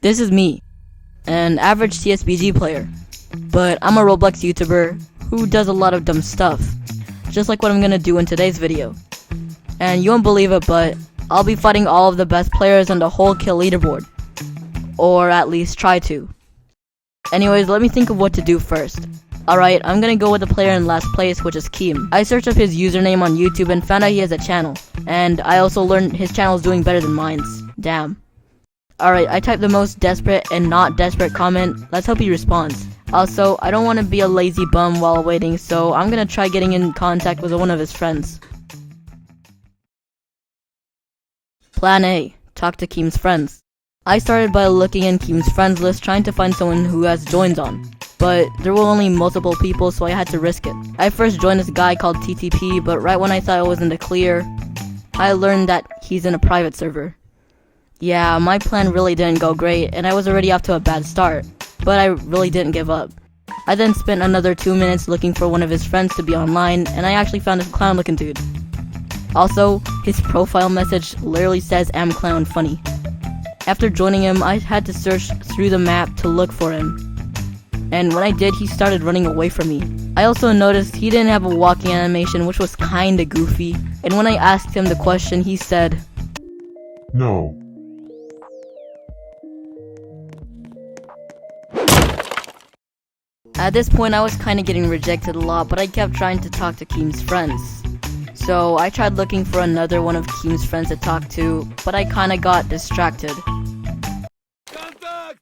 This is me, an average TSBG player, but I'm a Roblox YouTuber who does a lot of dumb stuff, just like what I'm gonna do in today's video. And you won't believe it, but I'll be fighting all of the best players on the whole kill leaderboard, or at least try to. Anyways, let me think of what to do first. Alright, I'm gonna go with the player in last place, which is Keem. I searched up his username on YouTube and found out he has a channel, and I also learned his channel is doing better than mine's. Damn. Alright, I typed the most desperate and not desperate comment. Let's hope he responds. Also, I don't want to be a lazy bum while waiting, so I'm gonna try getting in contact with one of his friends. Plan A. Talk to Keem's friends. I started by looking in Keem's friends list trying to find someone who has joins on, but there were only multiple people, so I had to risk it. I first joined this guy called TTP, but right when I thought I was in the clear, I learned that he's in a private server. Yeah, my plan really didn't go great, and I was already off to a bad start, but I really didn't give up. I then spent another 2 minutes looking for one of his friends to be online, and I actually found this clown looking dude. Also, his profile message literally says "am clown funny." After joining him, I had to search through the map to look for him, and when I did, he started running away from me. I also noticed he didn't have a walking animation, which was kinda goofy, and when I asked him the question, he said, "No." At this point, I was kinda getting rejected a lot, but I kept trying to talk to Keem's friends. So I tried looking for another one of Keem's friends to talk to, but I kinda got distracted. Contact!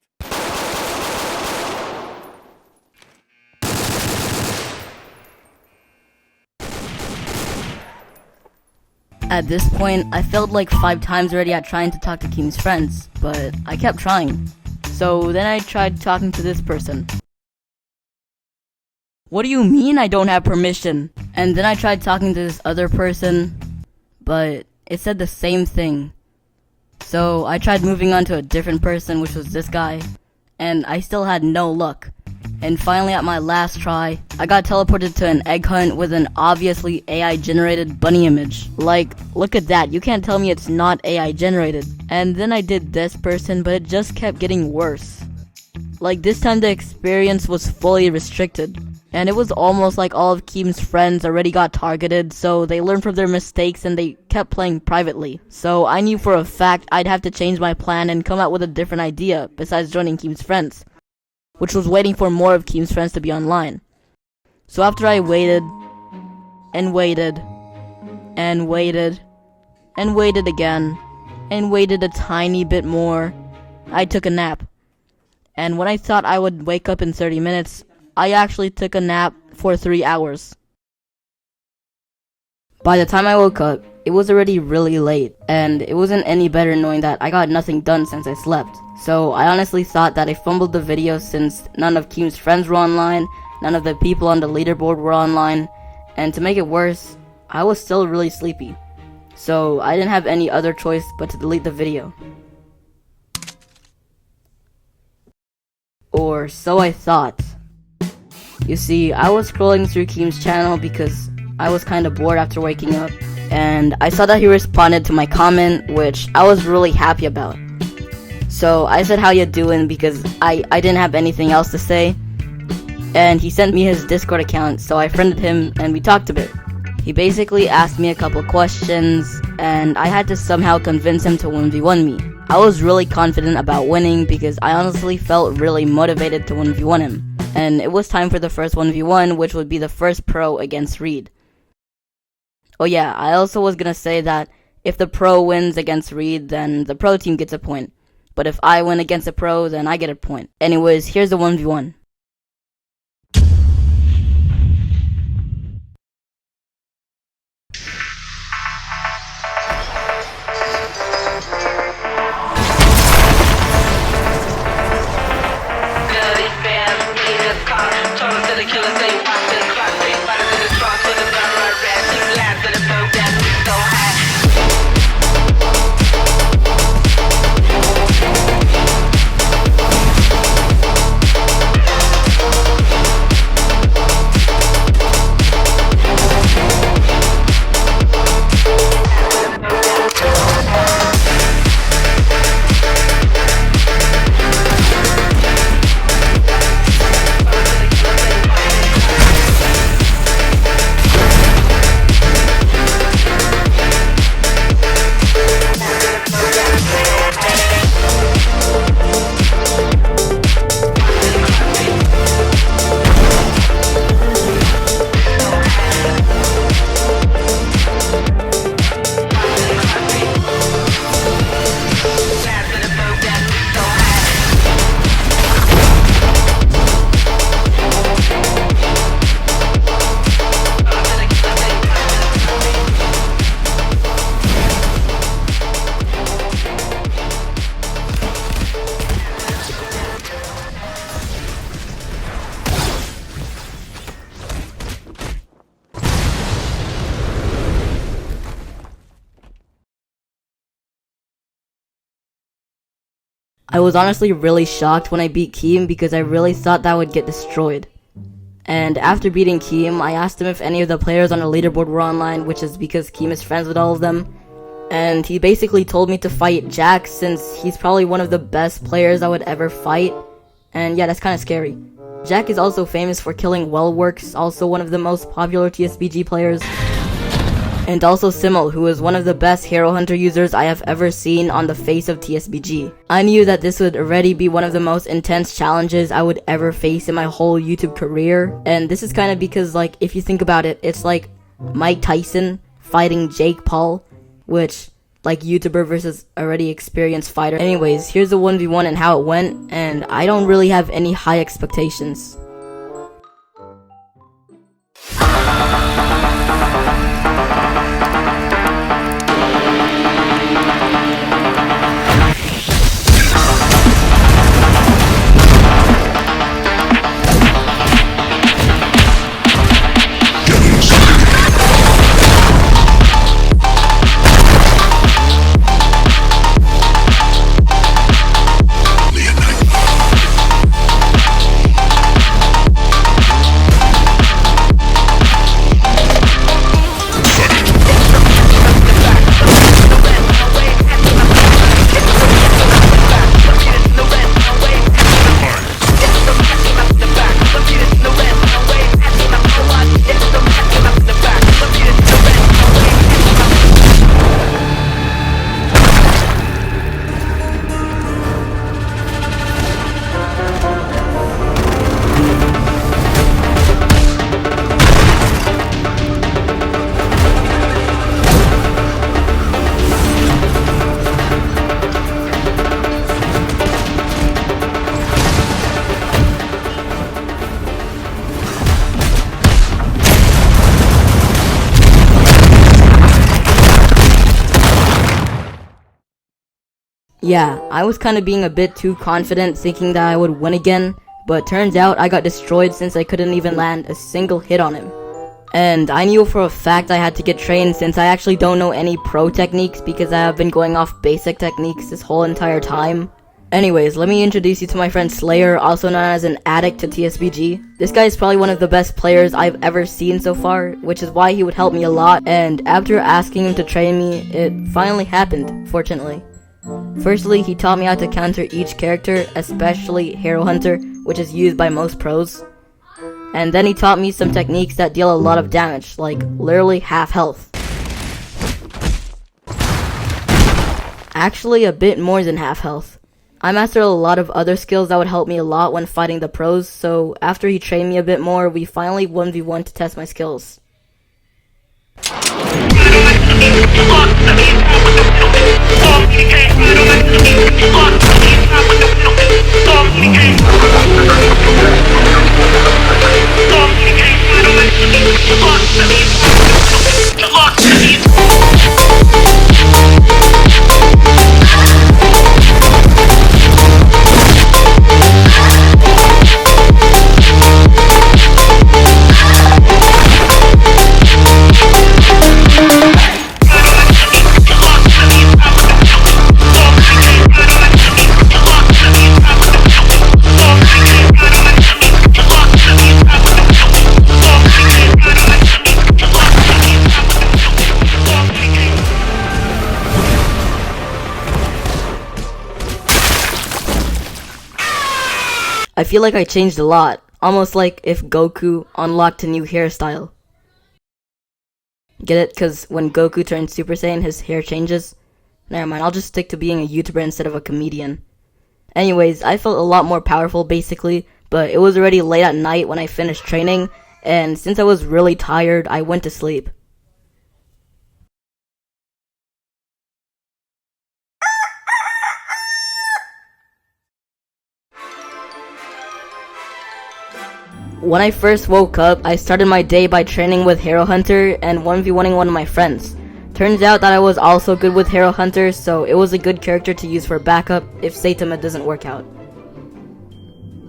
At this point, I failed like 5 times already at trying to talk to Keem's friends, but I kept trying. So then I tried talking to this person. What do you mean I don't have permission? And then I tried talking to this other person, but it said the same thing. So I tried moving on to a different person, which was this guy, and I still had no luck. And finally, at my last try, I got teleported to an egg hunt with an obviously AI generated bunny image. Like, look at that, you can't tell me it's not AI generated. And then I did this person, but it just kept getting worse. Like, this time the experience was fully restricted. And it was almost like all of Keem's friends already got targeted, so they learned from their mistakes and they kept playing privately. So I knew for a fact I'd have to change my plan and come out with a different idea besides joining Keem's friends, which was waiting for more of Keem's friends to be online. So after I waited, and waited, and waited, and waited again, and waited a tiny bit more, I took a nap. And when I thought I would wake up in 30 minutes, I actually took a nap for 3 hours. By the time I woke up, it was already really late, and it wasn't any better knowing that I got nothing done since I slept. So I honestly thought that I fumbled the video since none of Keem's friends were online, none of the people on the leaderboard were online, and to make it worse, I was still really sleepy. So I didn't have any other choice but to delete the video. Or so I thought. You see, I was scrolling through Keem's channel because I was kinda bored after waking up, and I saw that he responded to my comment, which I was really happy about. So I said how you doing because I didn't have anything else to say, and he sent me his Discord account, so I friended him and we talked a bit. He basically asked me a couple questions, and I had to somehow convince him to 1v1 me. I was really confident about winning because I honestly felt really motivated to 1v1 him. And it was time for the first 1v1, which would be the first pro against Reed. Oh yeah, I also was gonna say that if the pro wins against Reed, then the pro team gets a point. But if I win against a pro, then I get a point. Anyways, here's the 1v1. I was honestly really shocked when I beat Keem because I really thought that would get destroyed. And after beating Keem, I asked him if any of the players on the leaderboard were online, which is because Keem is friends with all of them. And he basically told me to fight Jack since he's probably one of the best players I would ever fight. And yeah, that's kind of scary. Jack is also famous for killing Wellworks, also one of the most popular TSBG players. And also Simmel, who is one of the best Hero Hunter users I have ever seen on the face of TSBG. I knew that this would already be one of the most intense challenges I would ever face in my whole YouTube career. And this is kind of because, like, if you think about it, it's like Mike Tyson fighting Jake Paul, which, like, YouTuber versus already experienced fighter. Anyways, here's the 1v1 and how it went, and I don't really have any high expectations. Yeah, I was kind of being a bit too confident thinking that I would win again, but turns out I got destroyed since I couldn't even land a single hit on him. And I knew for a fact I had to get trained since I actually don't know any pro techniques because I have been going off basic techniques this whole entire time. Anyways, let me introduce you to my friend Slayer, also known as an addict to TSBG. This guy is probably one of the best players I've ever seen so far, which is why he would help me a lot, and after asking him to train me, it finally happened, fortunately. Firstly, he taught me how to counter each character, especially Hero Hunter, which is used by most pros. And then he taught me some techniques that deal a lot of damage, like literally half health. Actually, a bit more than half health. I mastered a lot of other skills that would help me a lot when fighting the pros, so after he trained me a bit more, we finally 1v1 to test my skills. I feel like I changed a lot, almost like if Goku unlocked a new hairstyle. Get it? Cause when Goku turns Super Saiyan, his hair changes? Never mind, I'll just stick to being a YouTuber instead of a comedian. Anyways, I felt a lot more powerful basically, but it was already late at night when I finished training, and since I was really tired, I went to sleep. When I first woke up, I started my day by training with Hero Hunter and 1v1ing one of my friends. Turns out that I was also good with Hero Hunter, so it was a good character to use for backup if Saitama doesn't work out.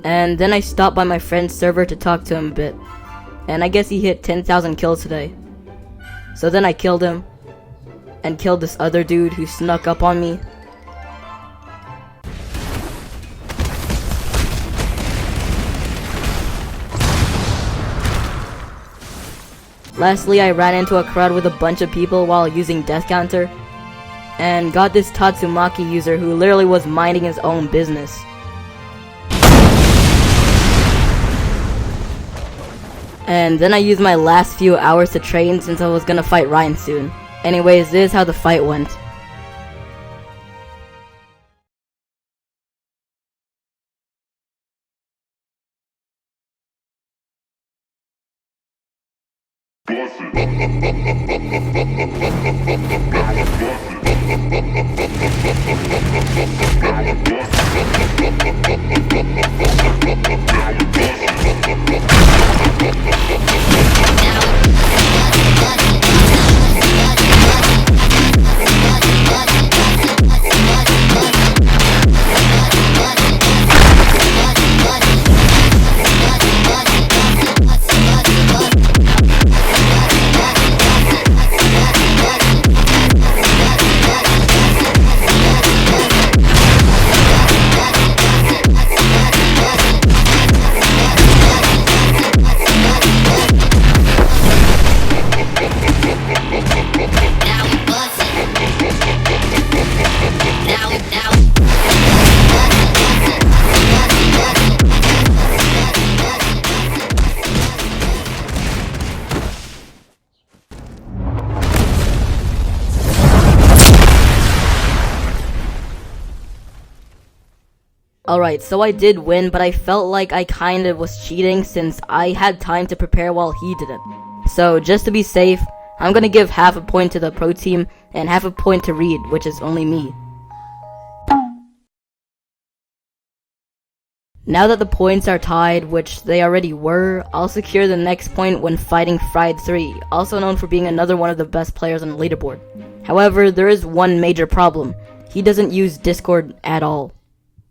And then I stopped by my friend's server to talk to him a bit. And I guess he hit 10,000 kills today. So then I killed him, and killed this other dude who snuck up on me. Lastly, I ran into a crowd with a bunch of people while using death counter, and got this Tatsumaki user who literally was minding his own business. And then I used my last few hours to train since I was gonna fight Ryan soon. Anyways, this is how the fight went. Alright, so I did win, but I felt like I kind of was cheating since I had time to prepare while he didn't. So, just to be safe, I'm gonna give half a point to the pro team and half a point to Reed, which is only me. Now that the points are tied, which they already were, I'll secure the next point when fighting Fried 3, also known for being another one of the best players on the leaderboard. However, there is one major problem. He doesn't use Discord at all.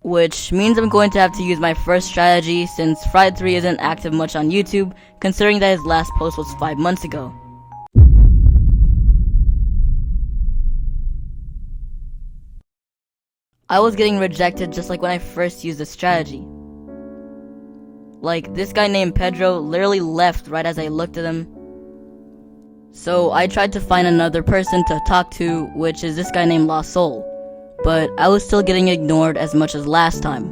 Which means I'm going to have to use my first strategy since Fried 3 isn't active much on YouTube, considering that his last post was 5 months ago. I was getting rejected just like when I first used the strategy. Like, this guy named Pedro literally left right as I looked at him. So I tried to find another person to talk to, which is this guy named Lost Soul. But I was still getting ignored as much as last time.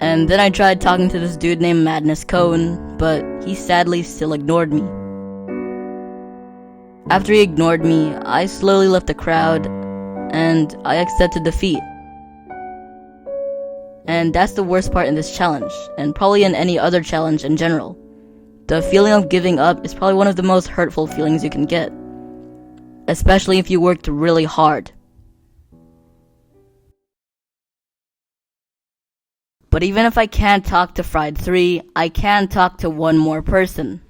And then I tried talking to this dude named Madness Cone, but he sadly still ignored me. After he ignored me, I slowly left the crowd, and I accepted defeat. And that's the worst part in this challenge, and probably in any other challenge in general. The feeling of giving up is probably one of the most hurtful feelings you can get. Especially if you worked really hard. But even if I can't talk to Fried 3, I can talk to one more person.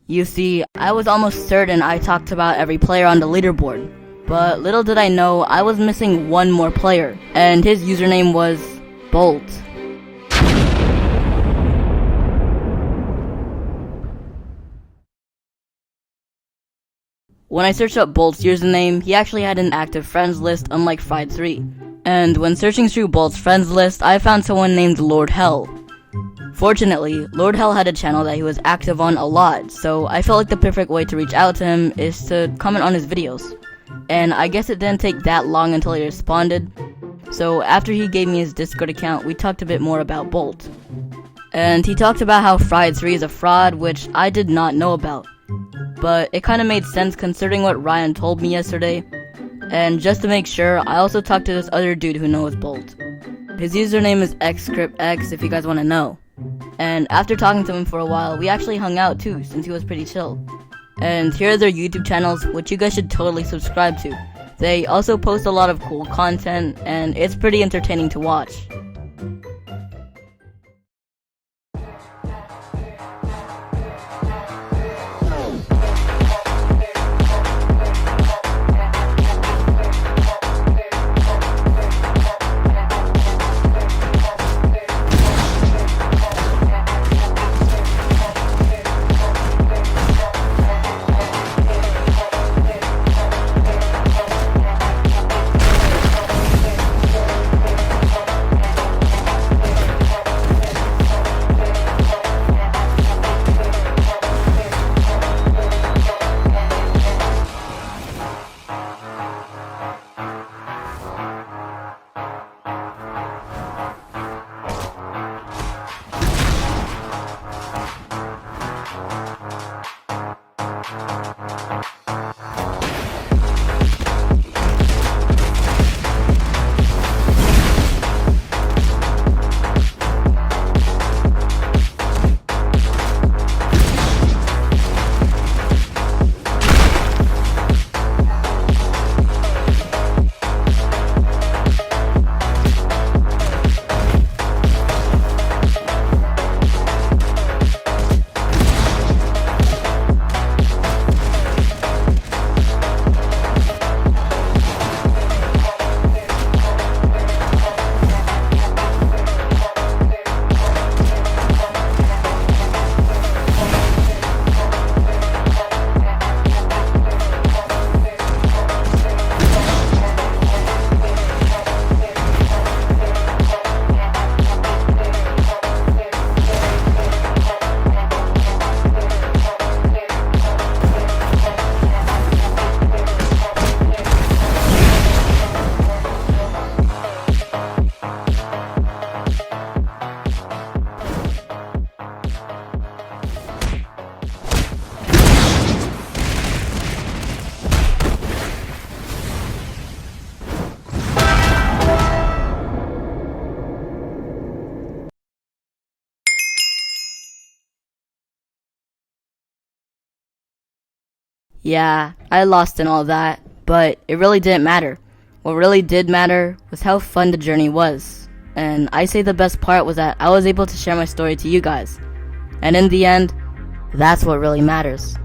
You see, I was almost certain I talked about every player on the leaderboard, but little did I know I was missing one more player, and his username was Bolt. When I searched up Bolt's username, he actually had an active friends list unlike Fried 3. And when searching through Bolt's friends list, I found someone named Lord Hell. Fortunately, Lord Hell had a channel that he was active on a lot, so I felt like the perfect way to reach out to him is to comment on his videos. And I guess it didn't take that long until he responded, so after he gave me his Discord account, we talked a bit more about Bolt. And he talked about how Fried 3 is a fraud, which I did not know about. But it kinda made sense considering what Ryan told me yesterday. And just to make sure, I also talked to this other dude who knows Bolt. His username is xscriptx if you guys want to know. And after talking to him for a while, we actually hung out too, since he was pretty chill. And here are their YouTube channels, which you guys should totally subscribe to. They also post a lot of cool content, and it's pretty entertaining to watch. Yeah, I lost and all that, but it really didn't matter. What really did matter was how fun the journey was. And I say the best part was that I was able to share my story to you guys. And in the end, that's what really matters.